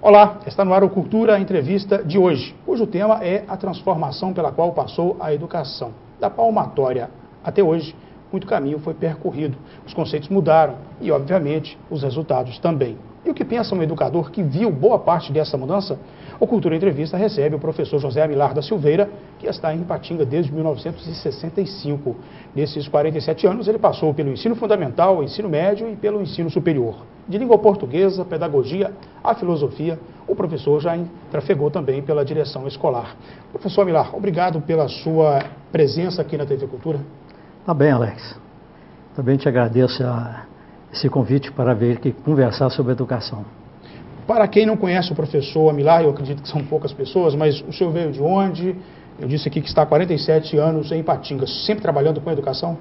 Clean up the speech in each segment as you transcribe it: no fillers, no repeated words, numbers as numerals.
Olá, está no ar o Cultura Entrevista de hoje, cujo tema é a transformação pela qual passou a educação. Da palmatória até hoje, muito caminho foi percorrido, os conceitos mudaram e, obviamente, os resultados também. E o que pensa um educador que viu boa parte dessa mudança? O Cultura Entrevista recebe o professor José Amilar da Silveira, que está em Ipatinga desde 1965. Nesses 47 anos, ele passou pelo ensino fundamental, ensino médio e pelo ensino superior. De língua portuguesa, pedagogia, a filosofia, o professor já trafegou também pela direção escolar. Professor Amilar, obrigado pela sua presença aqui na TV Cultura. Tá bem, Alex. Também te agradeço esse convite para vir aqui conversar sobre educação. Para quem não conhece o professor Amilar, eu acredito que são poucas pessoas, mas o senhor veio de onde? Eu disse aqui que está há 47 anos em Ipatinga, sempre trabalhando com educação?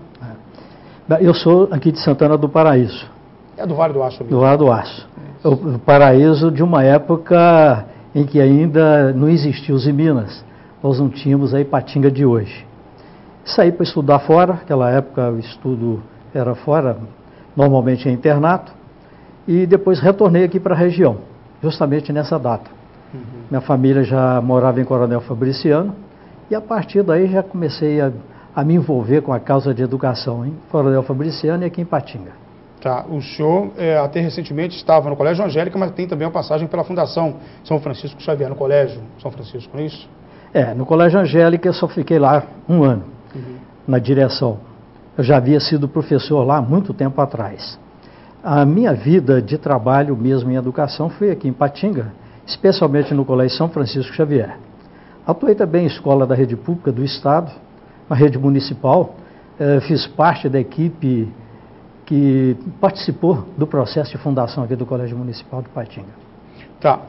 Eu sou aqui de Santana do Paraíso. É do Vale do Aço? Do Vale do Aço. O Paraíso de uma época em que ainda não existiam os Minas. Nós não tínhamos a Ipatinga de hoje. Saí para estudar fora, naquela época o estudo era fora, normalmente em internato, e depois retornei aqui para a região, justamente nessa data. Minha família já morava em Coronel Fabriciano, e a partir daí já comecei a me envolver com a causa de educação em Coronel Fabriciano e aqui em Ipatinga. Tá, o senhor até recentemente estava no Colégio Angélica, mas tem também uma passagem pela Fundação São Francisco Xavier, no Colégio São Francisco, não é isso? No Colégio Angélica eu só fiquei lá um ano, na direção. Eu já havia sido professor lá há muito tempo atrás. A minha vida de trabalho mesmo em educação foi aqui em Ipatinga, especialmente no Colégio São Francisco Xavier. Atuei também em escola da rede pública do Estado, na rede municipal, fiz parte da equipe que participou do processo de fundação aqui do Colégio Municipal de Ipatinga. Tá,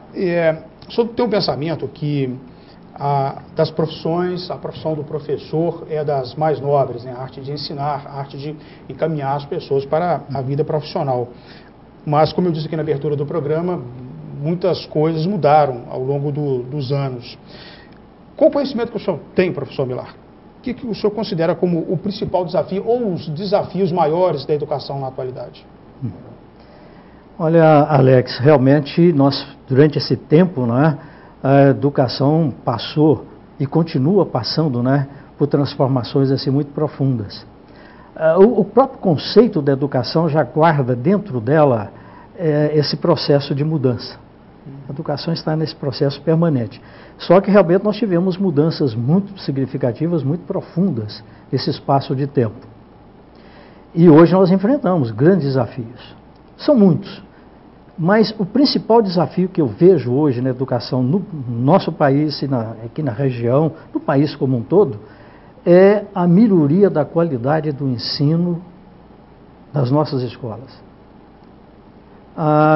o senhor tem um pensamento que das profissões, a profissão do professor é das mais nobres, né? A arte de ensinar, a arte de encaminhar as pessoas para a vida profissional. Mas, como eu disse aqui na abertura do programa, muitas coisas mudaram ao longo dos anos. Qual o conhecimento que o senhor tem, professor Amilar? O que o senhor considera como o principal desafio ou os desafios maiores da educação na atualidade? Olha, Alex, realmente nós, durante esse tempo, né, a educação passou e continua passando, né, por transformações assim muito profundas. O próprio conceito da educação já guarda dentro dela esse processo de mudança. A educação está nesse processo permanente. Só que realmente nós tivemos mudanças muito significativas, muito profundas nesse espaço de tempo. E hoje nós enfrentamos grandes desafios. São muitos. Mas o principal desafio que eu vejo hoje na educação no nosso país, aqui na região, no país como um todo, é a melhoria da qualidade do ensino das nossas escolas.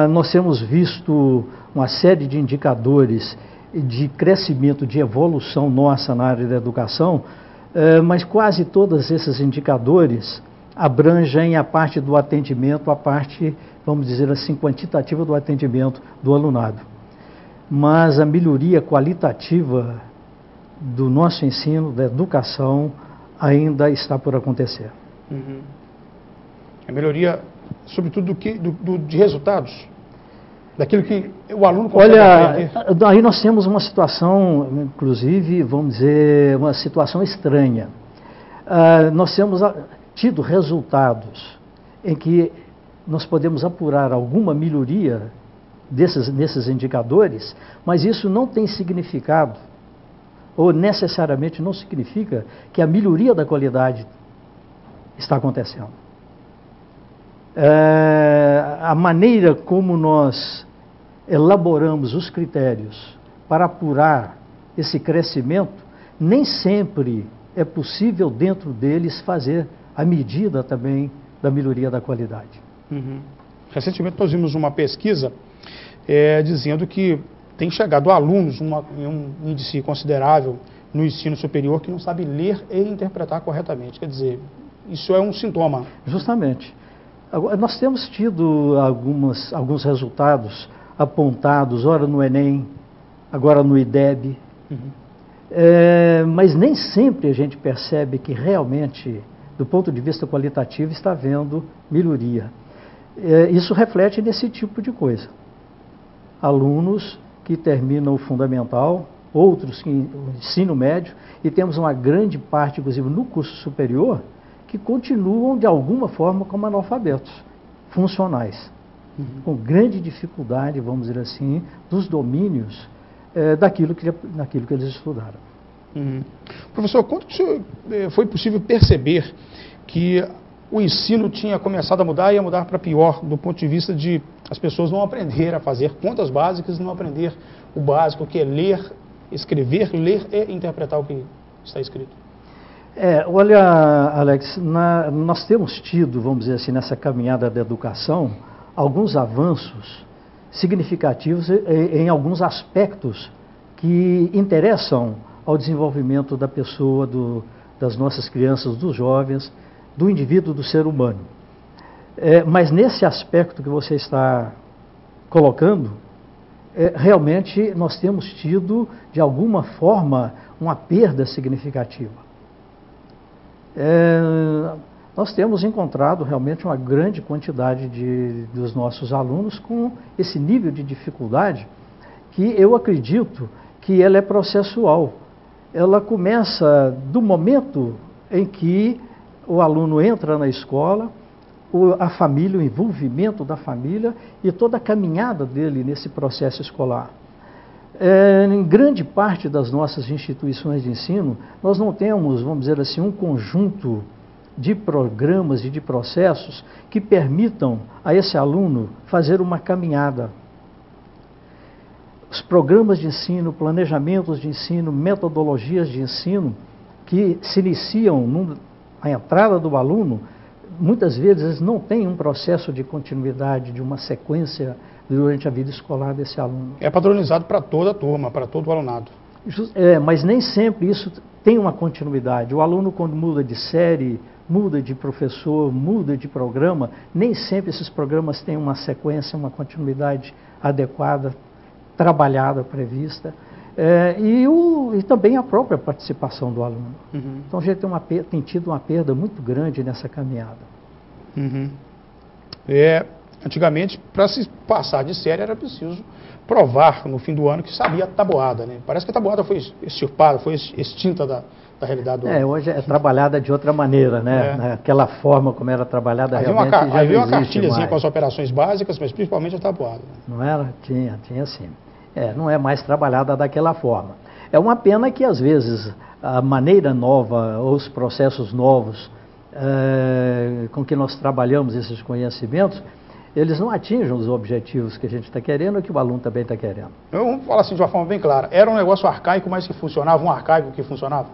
Nós temos visto uma série de indicadores de crescimento, de evolução nossa na área da educação, mas quase todos esses indicadores abrangem a parte do atendimento, a parte, vamos dizer assim, quantitativa do atendimento do alunado. Mas a melhoria qualitativa do nosso ensino, da educação, ainda está por acontecer. A melhoria, sobretudo, de resultados? Daquilo que o aluno consegue aprender? Olha, aí nós temos uma situação, inclusive, vamos dizer, uma situação estranha. Nós temos tido resultados em que nós podemos apurar alguma melhoria nesses indicadores, mas isso não tem significado, ou necessariamente não significa que a melhoria da qualidade está acontecendo. A maneira como nós elaboramos os critérios para apurar esse crescimento, nem sempre é possível dentro deles fazer a medida também da melhoria da qualidade. Recentemente nós vimos uma pesquisa dizendo que tem chegado alunos em um índice considerável no ensino superior que não sabe ler e interpretar corretamente. Quer dizer, isso é um sintoma. Justamente. Agora, nós temos tido alguns resultados apontados, ora no Enem, agora no IDEB, mas nem sempre a gente percebe que realmente, do ponto de vista qualitativo, está havendo melhoria. Isso reflete nesse tipo de coisa. Alunos que terminam o fundamental, outros que o ensino médio, e temos uma grande parte, inclusive, no curso superior, que continuam, de alguma forma, como analfabetos funcionais, com grande dificuldade, vamos dizer assim, dos domínios daquilo que eles estudaram. Professor, quando foi possível perceber que o ensino tinha começado a mudar e a mudar para pior, do ponto de vista de as pessoas não aprender a fazer contas básicas, não aprender o básico, que é ler, escrever, ler e interpretar o que está escrito? Olha, Alex, nós temos tido, vamos dizer assim, nessa caminhada da educação, alguns avanços significativos em alguns aspectos que interessam ao desenvolvimento da pessoa, das nossas crianças, dos jovens, do indivíduo, do ser humano. Mas nesse aspecto que você está colocando, realmente nós temos tido, de alguma forma, uma perda significativa. Nós temos encontrado realmente uma grande quantidade dos nossos alunos com esse nível de dificuldade, que eu acredito que ela é processual. Ela começa do momento em que o aluno entra na escola, a família, o envolvimento da família e toda a caminhada dele nesse processo escolar. Em grande parte das nossas instituições de ensino, nós não temos, vamos dizer assim, um conjunto de programas e de processos que permitam a esse aluno fazer uma caminhada. Os programas de ensino, planejamentos de ensino, metodologias de ensino que se iniciam a entrada do aluno, muitas vezes não tem um processo de continuidade, de uma sequência durante a vida escolar desse aluno. É padronizado para toda a turma, para todo o alunado. Mas nem sempre isso tem uma continuidade. O aluno, quando muda de série, muda de professor, muda de programa, nem sempre esses programas têm uma sequência, uma continuidade adequada, trabalhada, prevista. E também a própria participação do aluno. Então a gente tem tido uma perda muito grande nessa caminhada. Antigamente, para se passar de série, era preciso provar no fim do ano que sabia a tabuada, né? Parece que a tabuada foi extirpada, foi extinta da realidade do ano. Hoje é trabalhada de outra maneira, né? Aquela forma como era trabalhada realmente já não havia uma existe cartilhazinha mais. com as operações básicas, mas principalmente a tabuada. Não era? Tinha sim. Não é mais trabalhada daquela forma. É uma pena que, às vezes, a maneira nova, ou os processos novos com que nós trabalhamos esses conhecimentos, eles não atingem os objetivos que a gente está querendo e que o aluno também está querendo. Vamos falar assim de uma forma bem clara. Era um negócio arcaico, mas que funcionava, um arcaico que funcionava?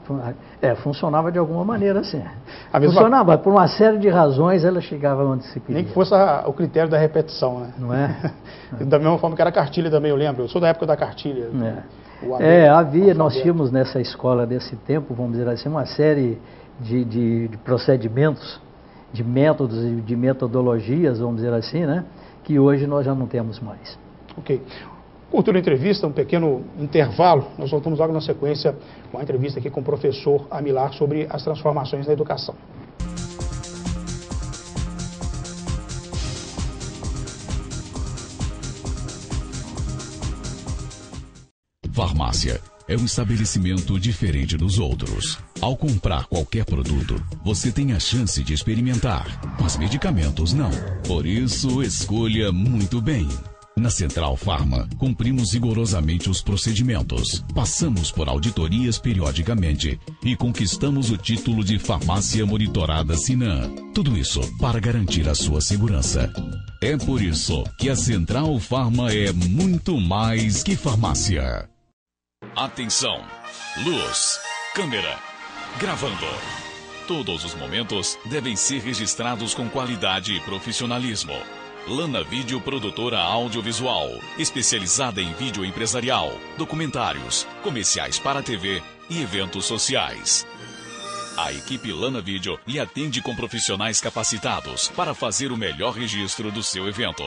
Funcionava de alguma maneira, sim. Funcionava, por uma série de razões, ela chegava onde se queria. Nem que fosse o critério da repetição, né? Não é? Da mesma forma que era a cartilha também, eu lembro. Eu sou da época da cartilha. Nós tínhamos nessa escola desse tempo, vamos dizer assim, uma série de procedimentos, de métodos e de metodologias, vamos dizer assim, né, que hoje nós já não temos mais. Ok. Cultura Entrevista, um pequeno intervalo. Nós voltamos logo na sequência com a entrevista aqui com o professor Amilar sobre as transformações na educação. Farmácia é um estabelecimento diferente dos outros. Ao comprar qualquer produto, você tem a chance de experimentar, mas medicamentos não. Por isso, escolha muito bem. Na Central Farma, cumprimos rigorosamente os procedimentos, passamos por auditorias periodicamente e conquistamos o título de Farmácia Monitorada Sinan. Tudo isso para garantir a sua segurança. É por isso que a Central Farma é muito mais que farmácia. Atenção! Luz, câmera, gravando. Todos os momentos devem ser registrados com qualidade e profissionalismo. Lana Vídeo Produtora Audiovisual, especializada em vídeo empresarial, documentários, comerciais para TV e eventos sociais. A equipe Lana Vídeo lhe atende com profissionais capacitados para fazer o melhor registro do seu evento.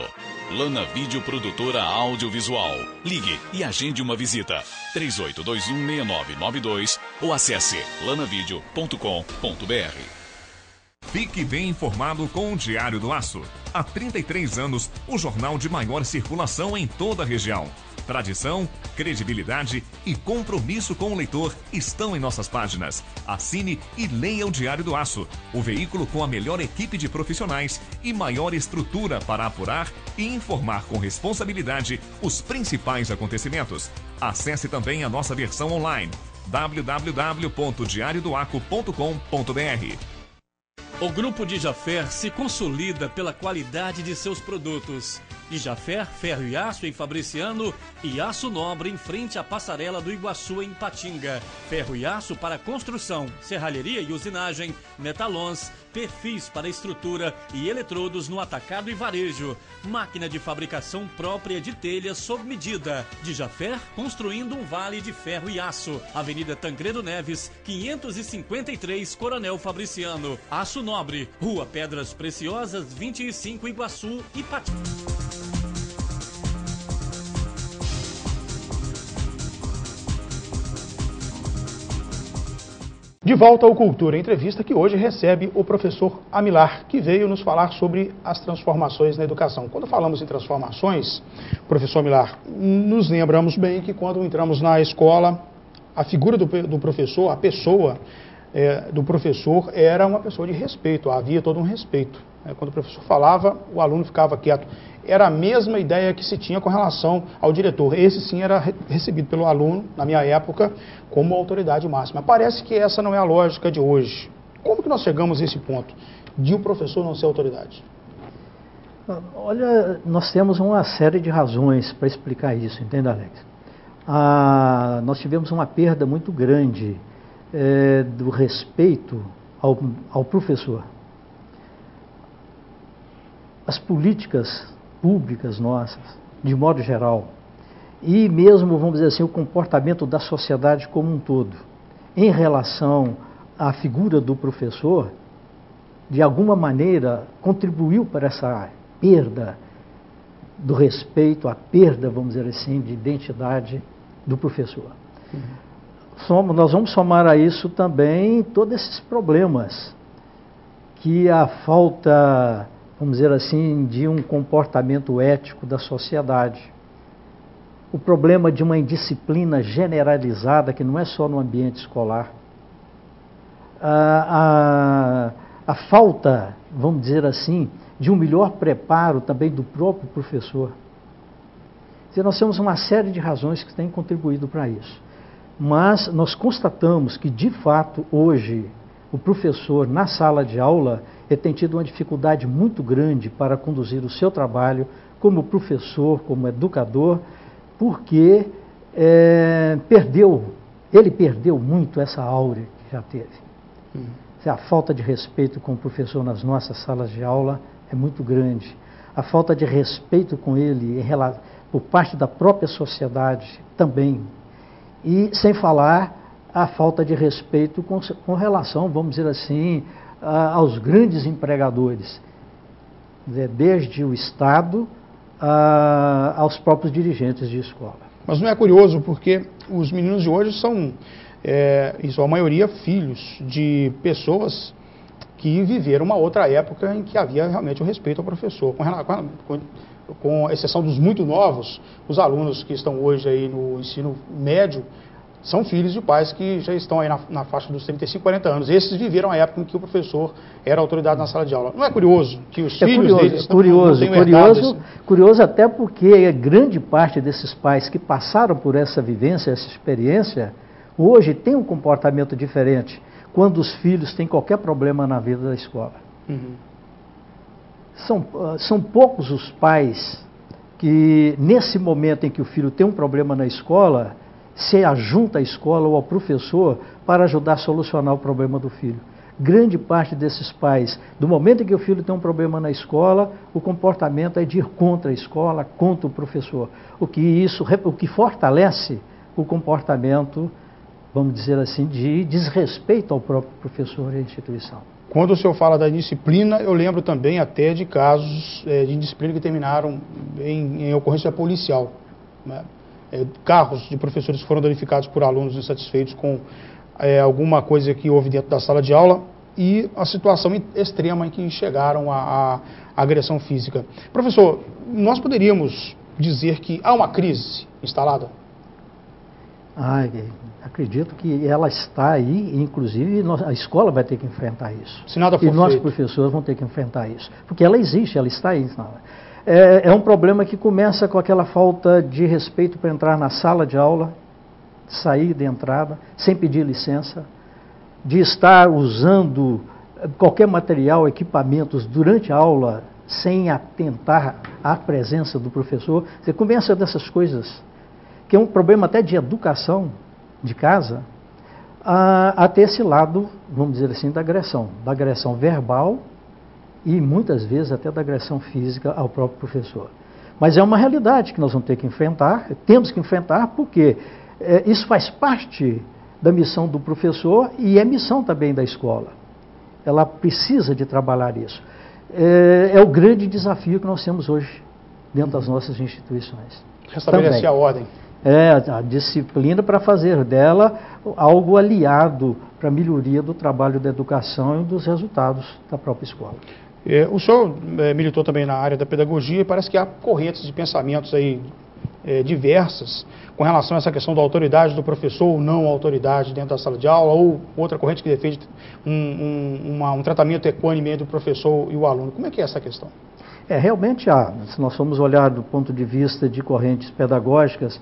Lana Vídeo Produtora Audiovisual. Ligue e agende uma visita. 38216992 ou acesse lanavideo.com.br. Fique bem informado com o Diário do Aço. Há 33 anos, o jornal de maior circulação em toda a região. Tradição, credibilidade e compromisso com o leitor estão em nossas páginas. Assine e leia o Diário do Aço, o veículo com a melhor equipe de profissionais e maior estrutura para apurar e informar com responsabilidade os principais acontecimentos. Acesse também a nossa versão online, www.diariodoaco.com.br. O Grupo Dijafer se consolida pela qualidade de seus produtos. Dijafer, ferro e aço em Fabriciano e aço nobre em frente à passarela do Iguaçu em Patinga. Ferro e aço para construção, serralheria e usinagem, metalons, perfis para estrutura e eletrodos no atacado e varejo. Máquina de fabricação própria de telhas sob medida. Dijafer, construindo um vale de ferro e aço. Avenida Tancredo Neves, 553, Coronel Fabriciano. Aço Nobre, Rua Pedras Preciosas, 25, Iguaçu e Patinga. De volta ao Cultura Entrevista, que hoje recebe o professor Amilar, que veio nos falar sobre as transformações na educação. Quando falamos em transformações, professor Amilar, nos lembramos bem que quando entramos na escola, a figura do professor, a pessoa do professor era uma pessoa de respeito, havia todo um respeito. Quando o professor falava, o aluno ficava quieto. Era a mesma ideia que se tinha com relação ao diretor. Esse sim era recebido pelo aluno, na minha época, como autoridade máxima. Parece que essa não é a lógica de hoje. Como que nós chegamos a esse ponto de o professor não ser autoridade? Olha, nós temos uma série de razões para explicar isso, entende, Alex? Nós tivemos uma perda muito grande do respeito ao professor. As políticas públicas nossas, de modo geral, e mesmo, vamos dizer assim, o comportamento da sociedade como um todo, em relação à figura do professor, de alguma maneira contribuiu para essa perda do respeito, a perda, vamos dizer assim, de identidade do professor. Nós vamos somar a isso também todos esses problemas que a falta, vamos dizer assim, de um comportamento ético da sociedade. O problema de uma indisciplina generalizada, que não é só no ambiente escolar. A falta, vamos dizer assim, de um melhor preparo também do próprio professor. Quer dizer, nós temos uma série de razões que têm contribuído para isso. Mas nós constatamos que, de fato, hoje, o professor, na sala de aula, tem tido uma dificuldade muito grande para conduzir o seu trabalho como professor, como educador, porque ele perdeu muito essa áurea que já teve. A falta de respeito com o professor nas nossas salas de aula é muito grande. A falta de respeito com ele por parte da própria sociedade também. E sem falar a falta de respeito com relação, vamos dizer assim, aos grandes empregadores, desde o Estado aos próprios dirigentes de escola. Mas não é curioso, porque os meninos de hoje são, em sua maioria, filhos de pessoas que viveram uma outra época em que havia realmente o respeito ao professor. Com exceção dos muito novos, os alunos que estão hoje aí no ensino médio são filhos de pais que já estão aí na faixa dos 35, 40 anos. Esses viveram a época em que o professor era autoridade na sala de aula. Não é curioso que os filhos deles não tenham curioso até porque grande parte desses pais que passaram por essa vivência, essa experiência, hoje tem um comportamento diferente quando os filhos têm qualquer problema na vida da escola. São poucos os pais que, nesse momento em que o filho tem um problema na escola, se ajunta à escola ou ao professor para ajudar a solucionar o problema do filho. Grande parte desses pais, do momento em que o filho tem um problema na escola, o comportamento é de ir contra a escola, contra o professor. O que fortalece o comportamento, vamos dizer assim, de desrespeito ao próprio professor e à instituição. Quando o senhor fala da disciplina, eu lembro também até de casos de indisciplina que terminaram em ocorrência policial, né? Carros de professores foram danificados por alunos insatisfeitos com alguma coisa que houve dentro da sala de aula e a situação extrema em que chegaram à agressão física. Professor, nós poderíamos dizer que há uma crise instalada? Acredito que ela está aí, inclusive a escola vai ter que enfrentar isso. Se nada for feito. Nossos professores vão ter que enfrentar isso, porque ela existe, ela está aí. É um problema que começa com aquela falta de respeito para entrar na sala de aula, saída e entrada, sem pedir licença, de estar usando qualquer material, equipamentos durante a aula, sem atentar à presença do professor. Você começa dessas coisas, que é um problema até de educação de casa, a ter esse lado, vamos dizer assim, da agressão verbal e muitas vezes até da agressão física ao próprio professor. Mas é uma realidade que nós vamos ter que enfrentar, temos que enfrentar, porque isso faz parte da missão do professor e é missão também da escola. Ela precisa de trabalhar isso. É o grande desafio que nós temos hoje dentro das nossas instituições. Restabelecer a ordem. A disciplina para fazer dela algo aliado para a melhoria do trabalho da educação e dos resultados da própria escola. O senhor militou também na área da pedagogia e parece que há correntes de pensamentos aí diversas com relação a essa questão da autoridade do professor ou não autoridade dentro da sala de aula, ou outra corrente que defende um tratamento equânime entre o professor e o aluno. Como é que é essa questão? Realmente se nós formos olhar do ponto de vista de correntes pedagógicas,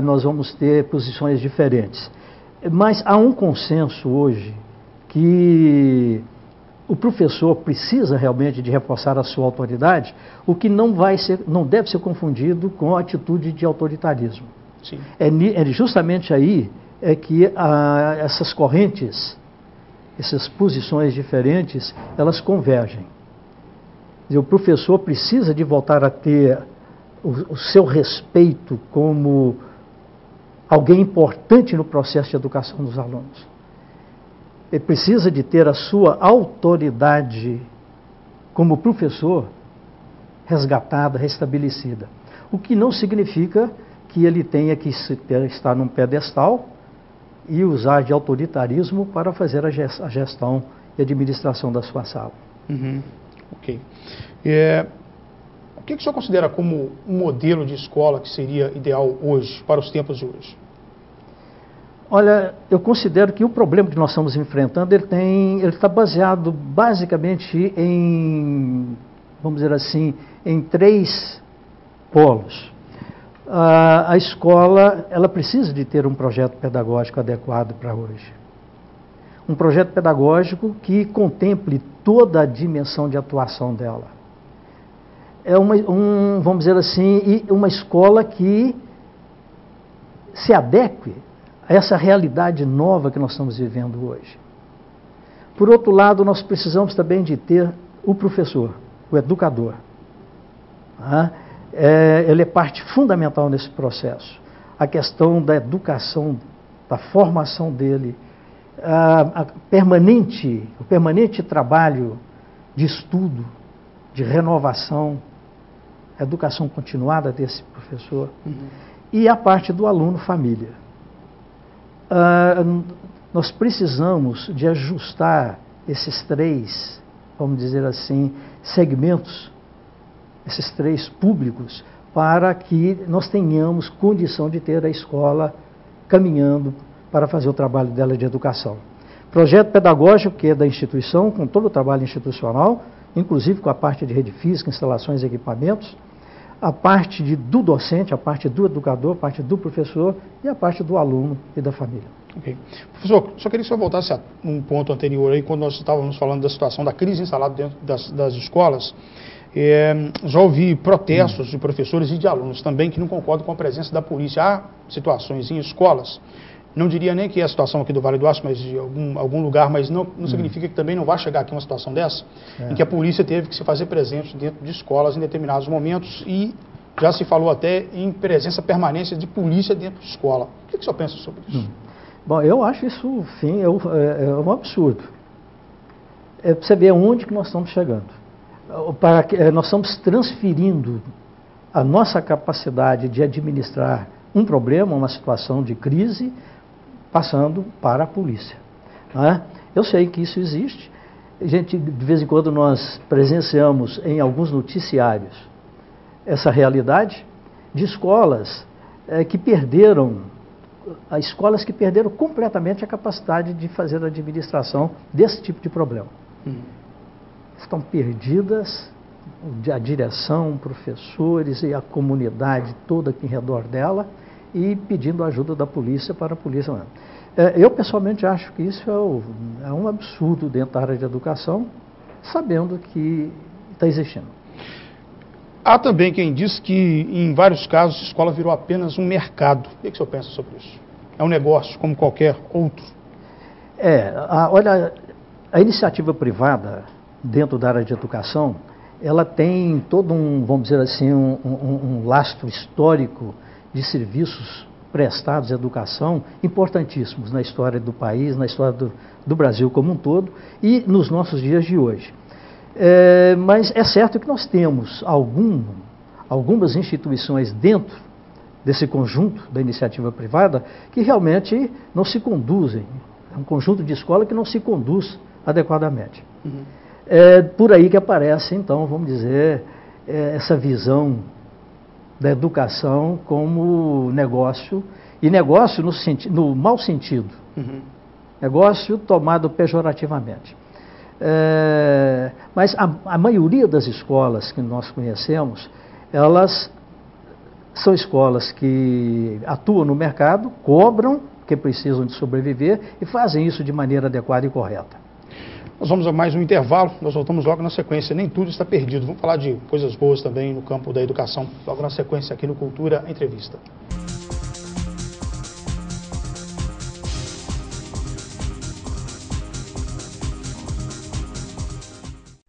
nós vamos ter posições diferentes. Mas há um consenso hoje que o professor precisa realmente de reforçar a sua autoridade, o que não deve ser confundido com a atitude de autoritarismo. Sim. É justamente aí que essas correntes, essas posições diferentes, elas convergem. O professor precisa de voltar a ter o seu respeito como alguém importante no processo de educação dos alunos. Ele precisa de ter a sua autoridade como professor resgatada, restabelecida. O que não significa que ele tenha que estar num pedestal e usar de autoritarismo para fazer a gestão e administração da sua sala. Uhum. Ok. O que o senhor considera como um modelo de escola que seria ideal hoje, para os tempos de hoje? Olha, eu considero que o problema que nós estamos enfrentando, ele está baseado basicamente em, vamos dizer assim, em 3 polos. A escola, ela precisa de ter um projeto pedagógico adequado para hoje. Um projeto pedagógico que contemple toda a dimensão de atuação dela. Vamos dizer assim, uma escola que se adeque a essa realidade nova que nós estamos vivendo hoje. Por outro lado, nós precisamos também de ter o professor, o educador. Ele é parte fundamental nesse processo. A questão da educação, da formação dele, o permanente trabalho de estudo, de renovação, a educação continuada desse professor, e a parte do aluno-família. Nós precisamos de ajustar esses 3, vamos dizer assim, segmentos, esses 3 públicos, para que nós tenhamos condição de ter a escola caminhando para fazer o trabalho dela de educação. Projeto pedagógico, que é da instituição, com todo o trabalho institucional, inclusive com a parte de rede física, instalações e equipamentos, a parte do docente, a parte do educador, a parte do professor e a parte do aluno e da família. Ok. Professor, só queria que o senhor voltasse a um ponto anterior aí, quando nós estávamos falando da situação da crise instalada dentro das escolas. Já ouvi protestos de professores e de alunos também que não concordam com a presença da polícia. Há situações em escolas, não diria nem que é a situação aqui do Vale do Aço, mas de algum lugar, mas não significa que também não vai chegar aqui uma situação dessa, em que a polícia teve que se fazer presente dentro de escolas em determinados momentos e já se falou até em presença permanente de polícia dentro de escola. O que o senhor pensa sobre isso? Bom, eu acho isso, enfim, é um absurdo. Para você ver onde que nós estamos chegando. Nós estamos transferindo a nossa capacidade de administrar um problema, uma situação de crise, passando para a polícia. Eu sei que isso existe. De vez em quando nós presenciamos em alguns noticiários essa realidade, de escolas que perderam completamente a capacidade de fazer a administração desse tipo de problema. Estão perdidas a direção, professores e a comunidade toda aqui em redor dela e pedindo a ajuda da polícia para a polícia. Eu pessoalmente acho que isso é um absurdo dentro da área de educação, sabendo que está existindo. Há também quem diz que, em vários casos, a escola virou apenas um mercado. O que o senhor pensa sobre isso? É um negócio como qualquer outro? Olha, a iniciativa privada dentro da área de educação, ela tem todo vamos dizer assim, um lastro histórico de serviços prestados à educação importantíssimos na história do país, na história do Brasil como um todo e nos nossos dias de hoje. Mas é certo que nós temos algumas instituições dentro desse conjunto da iniciativa privada que realmente não se conduzem. É um conjunto de escola que não se conduz adequadamente. É por aí que aparece, então, vamos dizer, essa visão da educação como negócio, e negócio no mau sentido. Negócio tomado pejorativamente. Mas a maioria das escolas que nós conhecemos, elas são escolas que atuam no mercado, cobram, porque precisam de sobreviver, e fazem isso de maneira adequada e correta. Nós vamos a mais um intervalo, nós voltamos logo na sequência. Nem tudo está perdido. Vamos falar de coisas boas também no campo da educação, logo na sequência aqui no Cultura Entrevista.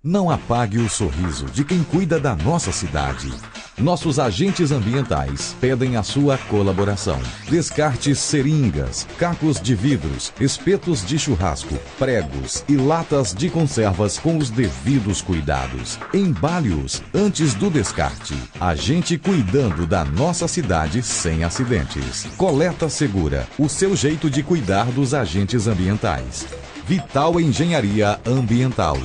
Não apague o sorriso de quem cuida da nossa cidade. Nossos agentes ambientais pedem a sua colaboração. Descarte seringas, cacos de vidros, espetos de churrasco, pregos e latas de conservas com os devidos cuidados. Embale-os antes do descarte. A gente cuidando da nossa cidade sem acidentes. Coleta Segura, o seu jeito de cuidar dos agentes ambientais. Vital Engenharia Ambiental.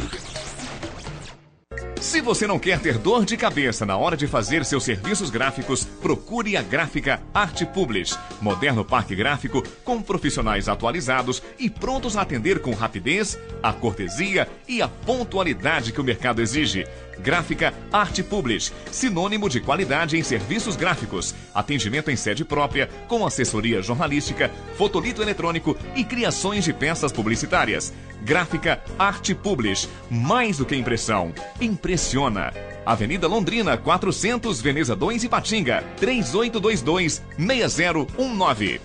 Se você não quer ter dor de cabeça na hora de fazer seus serviços gráficos, procure a Gráfica Arte Publish. Moderno parque gráfico com profissionais atualizados e prontos a atender com rapidez, a cortesia e a pontualidade que o mercado exige. Gráfica Arte Publish, sinônimo de qualidade em serviços gráficos. Atendimento em sede própria, com assessoria jornalística, fotolito eletrônico e criações de peças publicitárias. Gráfica Arte Publish, mais do que impressão, impressiona. Avenida Londrina, 400, Veneza 2, Ipatinga, 3822-6019.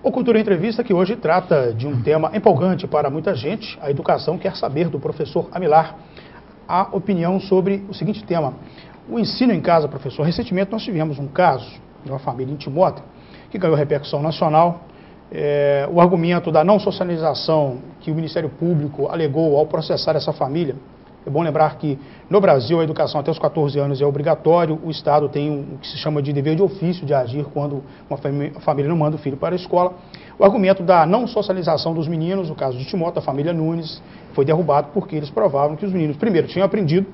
O Cultura Entrevista, que hoje trata de um tema empolgante para muita gente. A educação quer saber do professor Amilar a opinião sobre o seguinte tema: o ensino em casa, professor. Recentemente nós tivemos um caso de uma família em Timóteo que ganhou repercussão nacional. O argumento da não socialização que o Ministério Público alegou ao processar essa família. É bom lembrar que no Brasil a educação até os 14 anos é obrigatório. O Estado tem o que se chama de dever de ofício de agir quando uma família não manda o filho para a escola. O argumento da não socialização dos meninos, no caso de Timóteo, da família Nunes, foi derrubado porque eles provavam que os meninos, primeiro, tinham aprendido,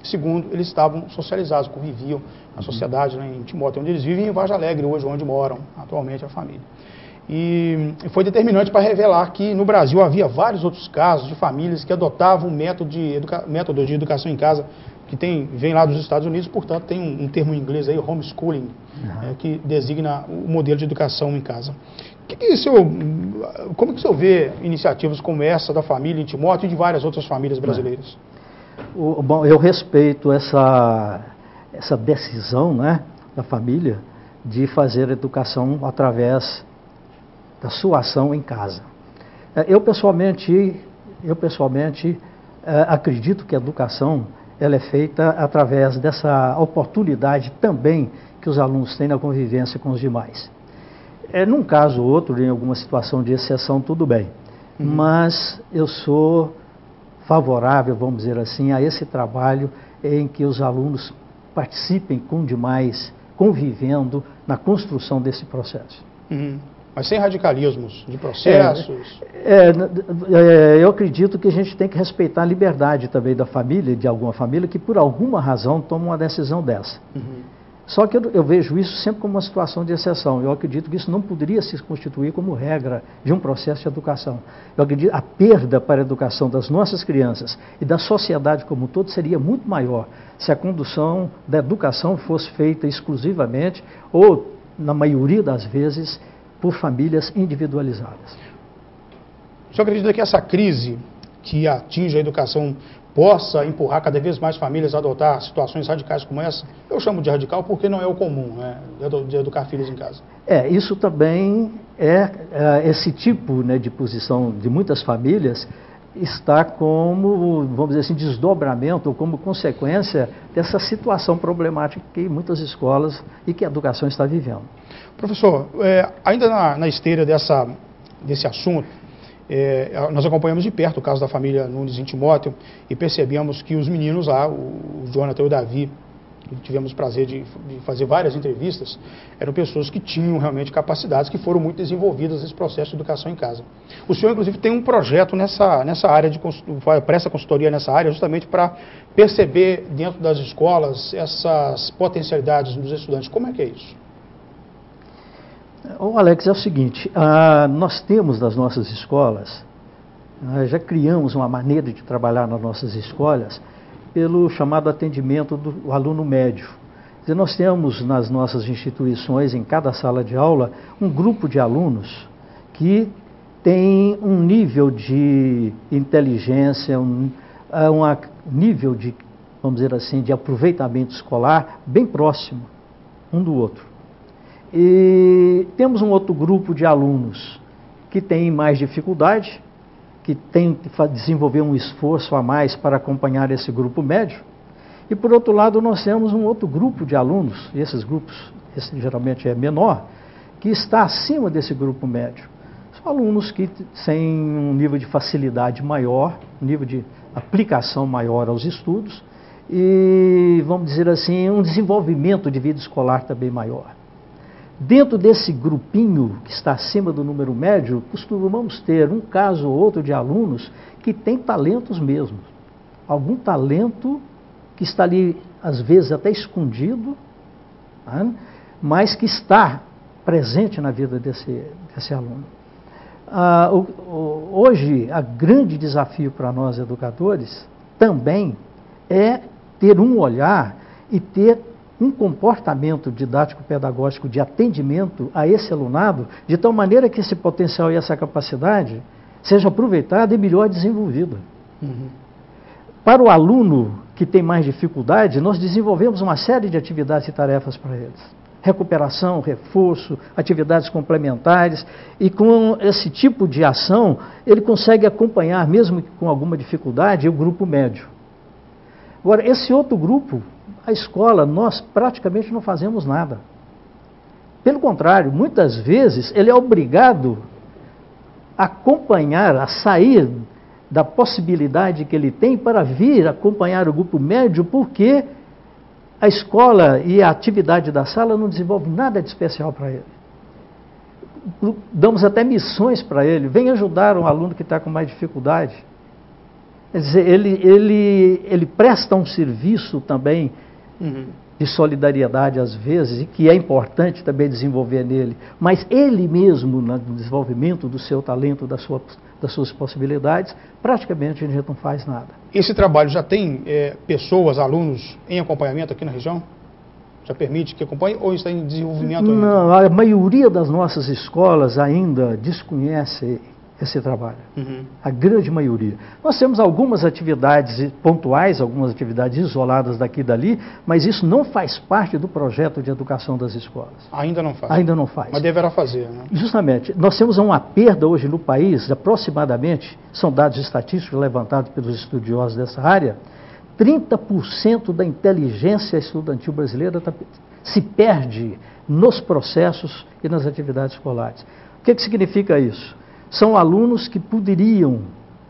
segundo, eles estavam socializados, conviviam na sociedade, né, em Timóteo, onde eles vivem, em Vargem Alegre, hoje, onde moram atualmente a família. E foi determinante para revelar que no Brasil havia vários outros casos de famílias que adotavam método de educação em casa, que vem lá dos Estados Unidos, portanto tem um termo em inglês aí, homeschooling, que designa o modelo de educação em casa. Como que o senhor vê iniciativas como essa da família em Timóteo e de várias outras famílias brasileiras? Bom, eu respeito essa decisão, né, da família de fazer educação através da sua ação em casa. Eu pessoalmente acredito que a educação ela é feita através dessa oportunidade também que os alunos têm na convivência com os demais. Num caso ou outro, em alguma situação de exceção, tudo bem. Mas eu sou favorável, vamos dizer assim, a esse trabalho em que os alunos participem com demais, convivendo na construção desse processo. Mas sem radicalismos de processos. Eu acredito que a gente tem que respeitar a liberdade também da família, de alguma família, que por alguma razão toma uma decisão dessa. Só que eu vejo isso sempre como uma situação de exceção. Eu acredito que isso não poderia se constituir como regra de um processo de educação. Eu acredito que a perda para a educação das nossas crianças e da sociedade como um todo seria muito maior se a condução da educação fosse feita exclusivamente ou, na maioria das vezes, por famílias individualizadas. O senhor acredita que essa crise que atinge a educação possa empurrar cada vez mais famílias a adotar situações radicais como essa? Eu chamo de radical porque não é o comum, né, de educar filhos em casa. Isso também esse tipo, né, de posição de muitas famílias está como, vamos dizer assim, desdobramento ou como consequência dessa situação problemática que muitas escolas e que a educação está vivendo. Professor, ainda na esteira desse assunto, nós acompanhamos de perto o caso da família Nunes em Timóteo e percebemos que os meninos lá, o Jonathan e o Davi, que tivemos o prazer de fazer várias entrevistas, eram pessoas que tinham realmente capacidades, que foram muito desenvolvidas nesse processo de educação em casa. O senhor, inclusive, tem um projeto nessa área, presta consultoria nessa área, justamente para perceber dentro das escolas essas potencialidades dos estudantes. Como é que é isso? Alex, é o seguinte, nós temos nas nossas escolas, já criamos uma maneira de trabalhar nas nossas escolas pelo chamado atendimento do aluno médio. Quer dizer, nós temos nas nossas instituições, em cada sala de aula, um grupo de alunos que tem um nível de inteligência, um nível de, vamos dizer assim, de aproveitamento escolar bem próximo um do outro. E temos um outro grupo de alunos que tem mais dificuldade, que tem que desenvolver um esforço a mais para acompanhar esse grupo médio. E, por outro lado, nós temos um outro grupo de alunos, e esses grupos, esse geralmente é menor, que está acima desse grupo médio. São alunos que têm um nível de facilidade maior, um nível de aplicação maior aos estudos e, vamos dizer assim, um desenvolvimento de vida escolar também maior. Dentro desse grupinho que está acima do número médio, costumamos ter um caso ou outro de alunos que têm talentos mesmo. Algum talento que está ali, às vezes, até escondido, né? Mas que está presente na vida desse aluno. Hoje, o grande desafio para nós educadores também é ter um olhar e ter um comportamento didático-pedagógico de atendimento a esse alunado, de tal maneira que esse potencial e essa capacidade seja aproveitada e melhor desenvolvida. Para o aluno que tem mais dificuldade, nós desenvolvemos uma série de atividades e tarefas para eles. Recuperação, reforço, atividades complementares, e com esse tipo de ação, ele consegue acompanhar, mesmo com alguma dificuldade, o grupo médio. Agora, esse outro grupo, a escola, nós praticamente não fazemos nada. Pelo contrário, muitas vezes ele é obrigado a acompanhar, a sair da possibilidade que ele tem para vir acompanhar o grupo médio, porque a escola e a atividade da sala não desenvolve nada de especial para ele. Damos até missões para ele, vem ajudar um aluno que está com mais dificuldade. Quer dizer, ele presta um serviço também de solidariedade às vezes, e que é importante também desenvolver nele, mas ele mesmo, no desenvolvimento do seu talento, das suas possibilidades, praticamente a gente não faz nada. Esse trabalho já tem pessoas, alunos em acompanhamento aqui na região? Já permite que acompanhe ou está em desenvolvimento ainda? Não, a maioria das nossas escolas ainda desconhece esse trabalho. A grande maioria. Nós temos algumas atividades pontuais, algumas atividades isoladas daqui e dali, mas isso não faz parte do projeto de educação das escolas. Ainda não faz? Ainda não faz. Mas deverá fazer, né? Justamente. Nós temos uma perda hoje no país, aproximadamente, são dados estatísticos levantados pelos estudiosos dessa área, 30% da inteligência estudantil brasileira se perde nos processos e nas atividades escolares. O que significa isso? São alunos que poderiam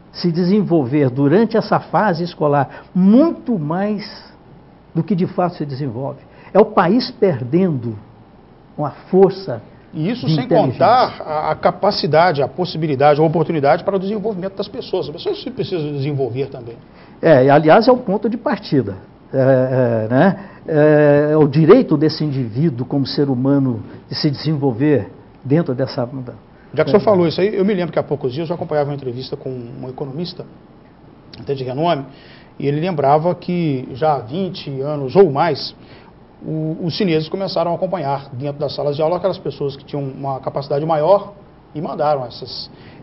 se desenvolver durante essa fase escolar muito mais do que de fato se desenvolve. É o país perdendo uma força E isso sem contar a capacidade, a possibilidade, a oportunidade para o desenvolvimento das pessoas. As pessoas precisam desenvolver também. Aliás, é o ponto de partida. É o direito desse indivíduo como ser humano de se desenvolver dentro dessa... Já que o senhor falou isso aí, eu me lembro que há poucos dias eu acompanhava uma entrevista com um economista, até de renome, e ele lembrava que já há 20 anos ou mais, os chineses começaram a acompanhar dentro das salas de aula aquelas pessoas que tinham uma capacidade maior e mandaram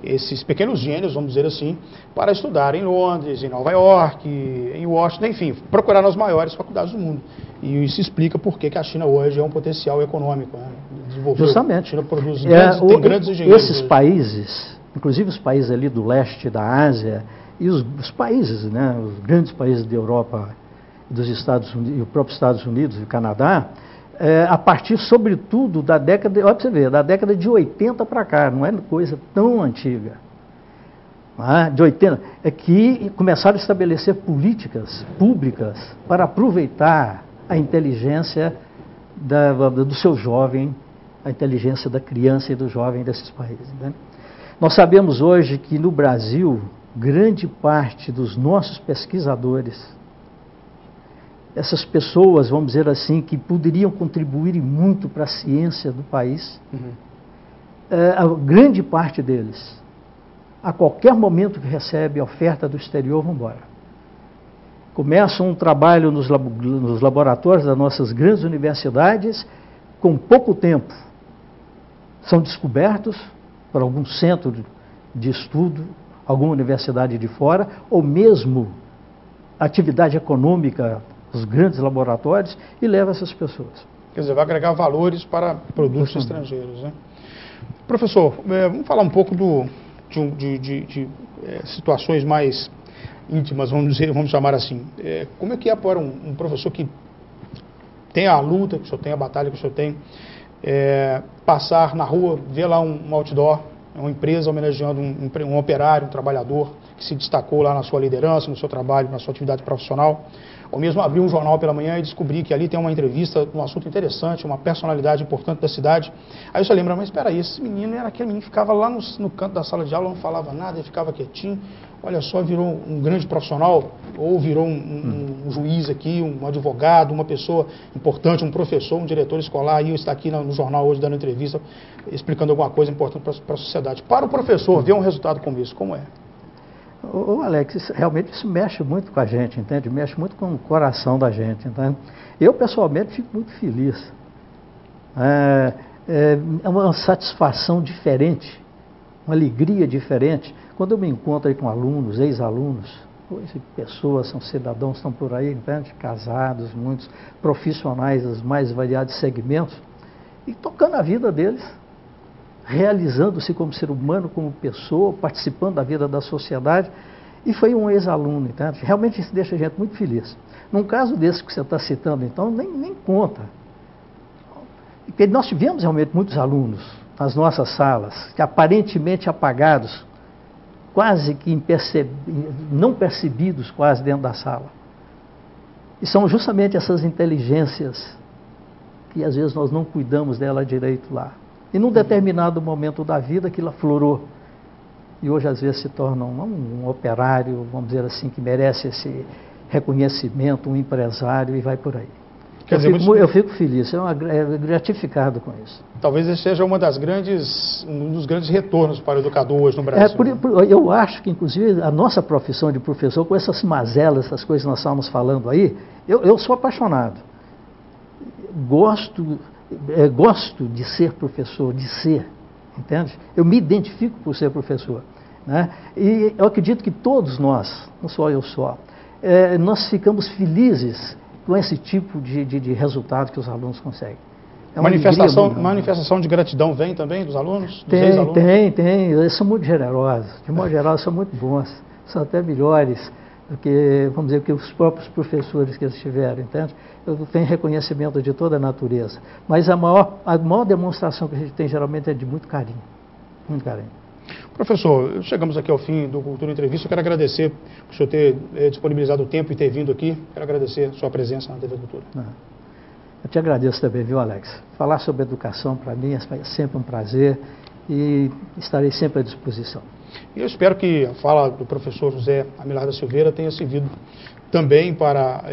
esses pequenos gênios, vamos dizer assim, para estudar em Londres, em Nova York, em Washington, enfim, procurar as maiores faculdades do mundo. E isso explica por que a China hoje é um potencial econômico. Né? Justamente. A China produz tem grandes engenheiros. Esses países, inclusive os países ali do leste da Ásia, e os países, né, os grandes países da Europa, dos Estados Unidos, e o próprio Estados Unidos e o Canadá, a partir, sobretudo, da década, olha para você ver, da década de 80 para cá, não é coisa tão antiga, de 80, é que começaram a estabelecer políticas públicas para aproveitar a inteligência do seu jovem, a inteligência da criança e do jovem desses países. Né? Nós sabemos hoje que no Brasil, grande parte dos nossos pesquisadores, essas pessoas, vamos dizer assim, que poderiam contribuir muito para a ciência do país, a grande parte deles, a qualquer momento que recebe a oferta do exterior, vão embora. Começam um trabalho nos laboratórios das nossas grandes universidades, com pouco tempo são descobertos por algum centro de estudo, alguma universidade de fora, ou mesmo atividade econômica, os grandes laboratórios, e leva essas pessoas. Quer dizer, vai agregar valores para produtos estrangeiros. Né? Professor, vamos falar um pouco de situações mais íntimas, vamos chamar assim. Como é que é para um professor que tem a luta que o senhor tem, a batalha que o senhor tem, passar na rua, ver lá um outdoor, uma empresa homenageando um operário, um trabalhador que se destacou lá na sua liderança, no seu trabalho, na sua atividade profissional, ou mesmo abrir um jornal pela manhã e descobrir que ali tem uma entrevista, um assunto interessante, uma personalidade importante da cidade. Aí você lembra, mas espera aí, esse menino era aquele menino que ficava lá no canto da sala de aula, não falava nada, ele ficava quietinho, olha só, virou um grande profissional, ou virou um juiz aqui, um advogado, uma pessoa importante, um professor, um diretor escolar, e está aqui no jornal hoje dando entrevista, explicando alguma coisa importante para a sociedade. Para o professor ver um resultado como isso, como é? Ô Alex, realmente isso mexe muito com a gente, entende? Mexe muito com o coração da gente, entende? Eu, pessoalmente, fico muito feliz. É uma satisfação diferente, uma alegria diferente. Quando eu me encontro aí com alunos, ex-alunos, pessoas, são cidadãos, estão por aí, entende? Casados, muitos profissionais dos mais variados segmentos, e tocando a vida deles, realizando-se como ser humano, como pessoa, participando da vida da sociedade, e foi um ex-aluno, entende? Realmente isso deixa a gente muito feliz. Num caso desse que você está citando, então, nem conta. Porque nós tivemos realmente muitos alunos nas nossas salas, que aparentemente apagados, quase que não percebidos quase dentro da sala. E são justamente essas inteligências que às vezes nós não cuidamos dela direito lá. E num determinado momento da vida aquilo aflorou. E hoje às vezes se torna um operário, vamos dizer assim, que merece esse reconhecimento, um empresário, e vai por aí. Eu fico feliz, gratificado com isso. Talvez esse seja um dos grandes retornos para o educador hoje no Brasil. Eu acho que, inclusive, a nossa profissão de professor, com essas mazelas, essas coisas que nós estávamos falando aí, eu sou apaixonado. Gosto de ser professor, entende? Eu me identifico por ser professor. Né? E eu acredito que todos nós, não só eu só, nós ficamos felizes com esse tipo de resultado que os alunos conseguem. Manifestação de gratidão vem também dos alunos? Dos ex-alunos? Tem. Eles são muito generosos. De modo geral, são muito bons. São até melhores do que, vamos dizer, que os próprios professores que eles tiveram, entende? Eu tenho reconhecimento de toda a natureza. Mas a maior demonstração que a gente tem geralmente é de muito carinho. Muito carinho. Professor, chegamos aqui ao fim do Cultura Entrevista. Eu quero agradecer por o senhor ter disponibilizado o tempo e ter vindo aqui. Quero agradecer a sua presença na TV Cultura. Eu te agradeço também, viu, Alex? Falar sobre educação para mim é sempre um prazer e estarei sempre à disposição. E eu espero que a fala do professor José Amilar da Silveira tenha servido também para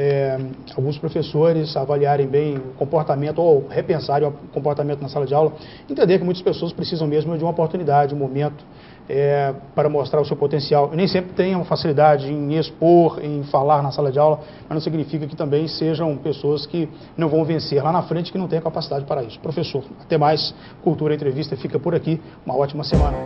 alguns professores avaliarem bem o comportamento ou repensarem o comportamento na sala de aula, entender que muitas pessoas precisam mesmo de uma oportunidade, um momento para mostrar o seu potencial. E nem sempre tenham facilidade em expor, em falar na sala de aula, mas não significa que também sejam pessoas que não vão vencer lá na frente, que não têm a capacidade para isso. Professor, até mais. Cultura Entrevista fica por aqui. Uma ótima semana.